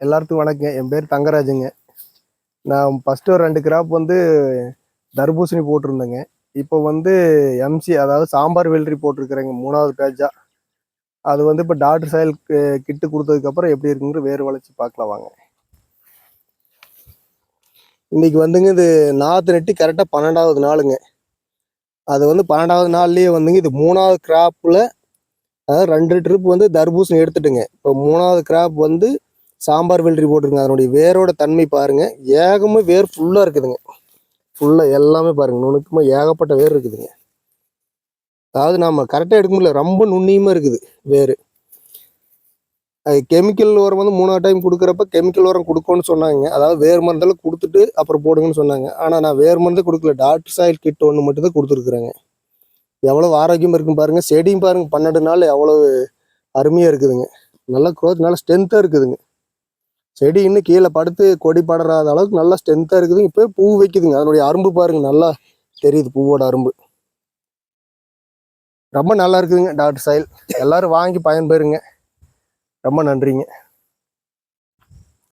எல்லாத்துக்கும் வணக்கம். என் பேர் தங்கராஜுங்க. நான் ஃபஸ்ட்டு ஒரு 2 கிராப் வந்து தர்பூசணி போட்டிருந்தேங்க. இப்போ வந்து எம்சி அதாவது சாம்பார் வெள்ளரி போட்டிருக்கிறேங்க 3வது பேட்சா. அது வந்து இப்போ டாக்டர் சாயல் கிட்டு கொடுத்ததுக்கப்புறம் எப்படி இருக்குங்கிற வேறு வளைச்சி பார்க்கலாம் வாங்க. இன்னைக்கு வந்துங்க இது நாற்று நட்டி கரெக்டாக 12வது நாளுங்க. அது வந்து 12வது நாள்லேயே வந்துங்க இது 3வது கிராப்பில் அதாவது 2 ட்ரிப் வந்து தர்பூசணி எடுத்துட்டுங்க. இப்போ 3வது கிராப் வந்து சாம்பார் வெள்ளரி போட்டிருங்க. அதனுடைய வேரோட தன்மை பாருங்க, ஏகமாக வேர் ஃபுல்லாக இருக்குதுங்க. ஃபுல்லாக எல்லாமே பாருங்க, நுணுக்கமாக ஏகப்பட்ட வேர் இருக்குதுங்க. அதாவது நம்ம கரெக்டாக எடுக்க முடியல, ரொம்ப நுண்ணியமாக இருக்குது வேர். அது கெமிக்கல் உரம் வந்து 3வது டைம் கொடுக்குறப்ப கெமிக்கல் உரம் கொடுக்கணும்னு சொன்னாங்க. அதாவது வேர் மருந்தெல்லாம் கொடுத்துட்டு அப்புறம் போடுங்கன்னு சொன்னாங்க. ஆனால் நான் வேர் மருந்தே கொடுக்கல, டாக்டர் சாயில் கிட் ஒன்று மட்டும் தான் கொடுத்துருக்குறேங்க. எவ்வளோ ஆரோக்கியமாக இருக்குன்னு பாருங்கள். செடியும் பாருங்கள், 12 நாள் எவ்வளோ அருமையாக இருக்குதுங்க. நல்லா க்ரோத், நல்லா ஸ்ட்ரென்த்தாக இருக்குதுங்க. செடி இன்னும் கீழே படுத்து கொடி படராத அளவுக்கு நல்லா ஸ்ட்ரென்த்தாக இருக்குதுங்க. இப்போ பூ வைக்குதுங்க. அதனுடைய அரும்பு பாருங்க, நல்லா தெரியுது பூவோட அரும்பு. ரொம்ப நல்லா இருக்குதுங்க டாக்டர் சாயில். எல்லாரும் வாங்கி பயன்பெறுங்க. ரொம்ப நன்றிங்க.